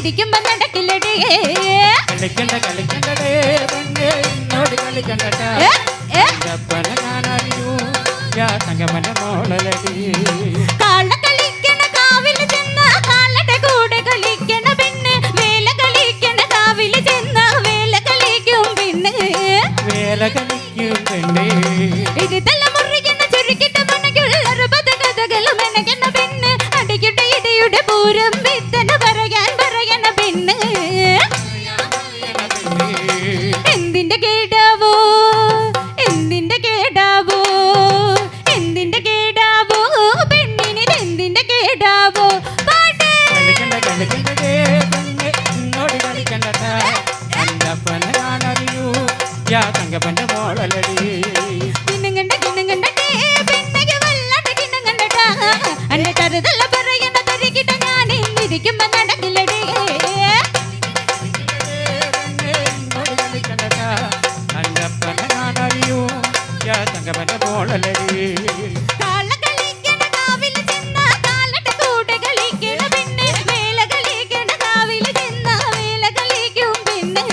ഇരിക്കുമ്പോ നടക്കില്ലടേ കളിക്കണ്ട കളിക്കണ്ടേ പെണ്ണെ എന്നോട് കളിക്കണ്ടട്ടാ അപ്പന ഞാനറിയൂ യാ തങ്കമന മോളലടി കാള കളിക്കണ കാവില് ചെന്ന കാളയുടെ കൂടെ കളിക്കണ പെണ്ണ് വേല കളിക്കണ കാവില് ചെന്ന വേല കളിക്കും പെണ്ണ് വേല കളിക്കും പെണ്ണെ ഇത് തലമുറയ്ക്കുന്ന ചുരുക്കിട്ട മണക്കുള്ള 60 കഥകളും മെനക്കണ പെണ്ണ് അടിയുടെ ഇടയുടെ പൂരം വിത്തന പറയണ പെണ്ണ് എന്തിന്റെ കേടാവോ എന്തിന്റെ കേടാവോ എന്തിന്റെ കേടാവോ പെണ്ണിന് എന്തിന്റെ കേടാവോ കളിക്കണ്ട കളിക്കണ്ടേ പെണ്ണെ എന്നോട് കളിക്കണ്ടട്ടാ അപ്പന ഞാനറിയൂ യാ തങ്കമന മോളലടി കിണങ്ങണ്ട പെണ്ണയ്ക്ക് വല്ലാണ്ട് കിണങ്ങണ്ടട്ടാ അന്നെ കരുതല്ല പറയണ തരികിട്ട ഞാൻ ഇരിക്കുമ്പോ നടക്കില്ലടേ കാള കളിക്കണ കാവില് ചെന്ന കാളയുടെ കൂടെ കളിക്കണ പെണ്ണ് വേല കളിക്കണ കാവില് ചെന്ന വേല കളിക്കും പെണ്ണ്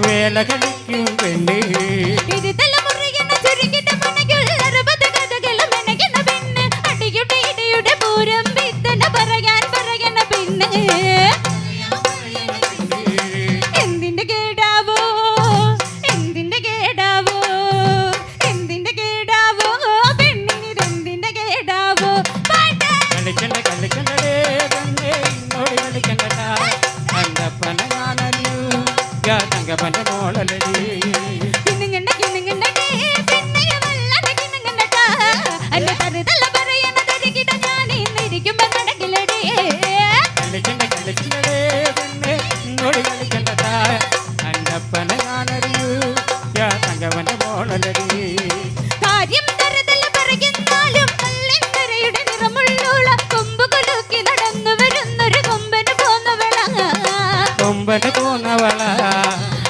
വേല കളിക്കും പെണ്ണ് ഇത് തലമുറയ്ക്കുന്ന ചുരുക്കിട്ട മണക്കുള്ള 60 കഥകളും മെനക്കണ പെണ്ണ് അടിയുടെ ഇടയുടെ പൂരം വിത്തന പറയണ പെണ്ണ് എന്തിന്റെ കേടാവോ എന്തിന്റെ കേടാവോ എന്തിന്റെ കേടാവോ പെണ്ണിന് എന്തിന്റെ കേടാവോ കളിക്കണ്ട കളിക്കണ്ടേ പെണ്ണെ എന്നോട് കളിക്കണ്ടട്ടാ അപ്പന ഞാനറിയൂ യാ തങ്കമന മോളലടി കിണങ്ങണ്ട പെണ്ണയ്ക്ക് വല്ലാണ്ട് കിണങ്ങണ്ടട്ടാ അന്നെ കരുതല്ല പറയണ തരികിട്ട ഞാൻ ഇരിക്കുമ്പോ നടക്കില്ലടേ കളിക്കണ്ട കളിക്കണ്ടേ പെണ്ണെ എന്നോട് കളിക്കണ്ടട്ടാ അപ്പന ഞാനറിയൂ യാ തങ്കമന മോളലടി കാര്യം തരതല്ല പറയുന്നാലും കള്ളിൻകരയുടെ നിറമുള്ള കൊമ്പ് കൊലുക്കി നടന്നു വരുന്നൊരു കൊമ്പന് പോന്നവള കൊമ്പന് പോന്നവള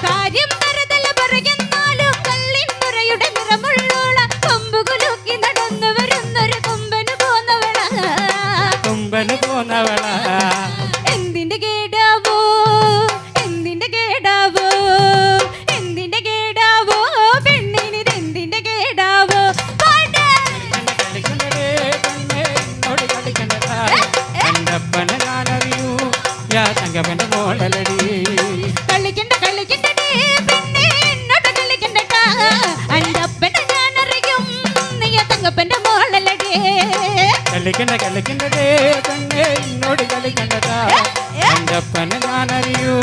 കാര്യം തരതല്ല പറയുന്നാലും കള്ളിൻകരയുടെ നിറമുള്ള കൊമ്പ് കൊലുക്കി നടന്നു വരുന്നൊരു കൊമ്പന് പോന്നവള കൊമ്പന് പോന്നവള എന്തിന്റെ കേടാവോ എന്തിന്റെ കേടാവോ എന്തിന്റെ കേടാവോ പെണ്ണിന് എന്തിന്റെ കേടാവോ കളിക്കണ്ടേ പെണ്ണെ എന്നോട് കളിക്കണ്ടട്ടാ അപ്പന ഞാനറിയൂ യാ തങ്കമന മോളലടി കളിക്കണ്ടേ പെണ്ണെ എന്നോട് കളിക്കണ്ടട്ടാ അപ്പനെ ഞാനറിയും നീ തങ്കപ്പന്റെ മോളലടേ കളിക്കണ്ടേ പെണ്ണെ എന്നോട് കളിക്കണ്ടട്ടാ അപ്പന ഞാനറിയൂ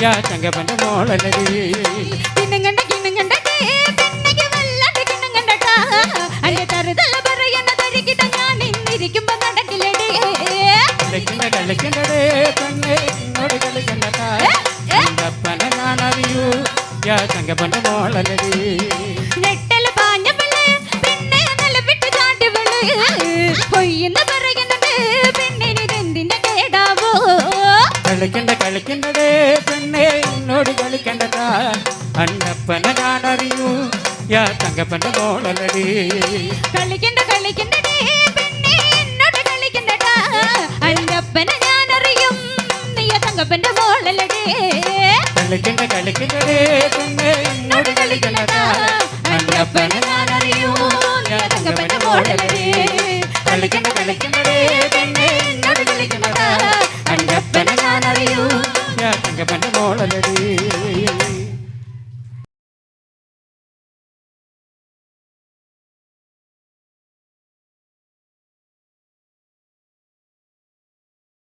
യാ തങ്കമന മോളലടി കിണങ്ങണ്ട പെണ്ണയ്ക്ക് വല്ലാണ്ട് കിണങ്ങണ്ടട്ടാ അന്നെ തരുതല്ല പറയണ തരികിട്ട ഞാൻ ഇരിക്കുമ്പോ നടക്കില്ലടേ കളിക്കണ്ടേ പെണ്ണെ എന്നോട് കളിക്കണ്ടട്ടാ അപ്പന ഞാനറിയൂ യാ തങ്കമന മോളലടി ഞെട്ടല് പാഞ്ഞവള് പെണ്ണെ നിലവിട്ട് ചാടിവള് കൊയ്യെന്ന് പറയുന്നത് പെണ്ണിന് എന്തിന്റെ കേടാവോ കളിക്കണ്ടേ പെണ്ണെ എന്നോട് കളിക്കണ്ടട്ടാ അപ്പന ഞാനറിയൂ യാ തങ്കപ്പന മോളലടി കളിക്കണ്ടേ പെണ്ണെ എന്നോട് കളിക്കണ്ടട്ടാ അപ്പനെ ഞാനറിയും നീ തങ്കപ്പന്റെ മോളലടേ കളിക്കണ്ടേ പെണ്ണെ എന്നോട് കളിക്കണ്ടട്ടാ അപ്പന ഞാനറിയൂ യാ തങ്കപ്പന മോളലടി കളിക്കണ്ടേ പെണ്ണെ എന്നോട് കളിക്കണ്ടട്ടാ അപ്പന ഞാനറിയൂ യാ തങ്കപ്പന മോളലടി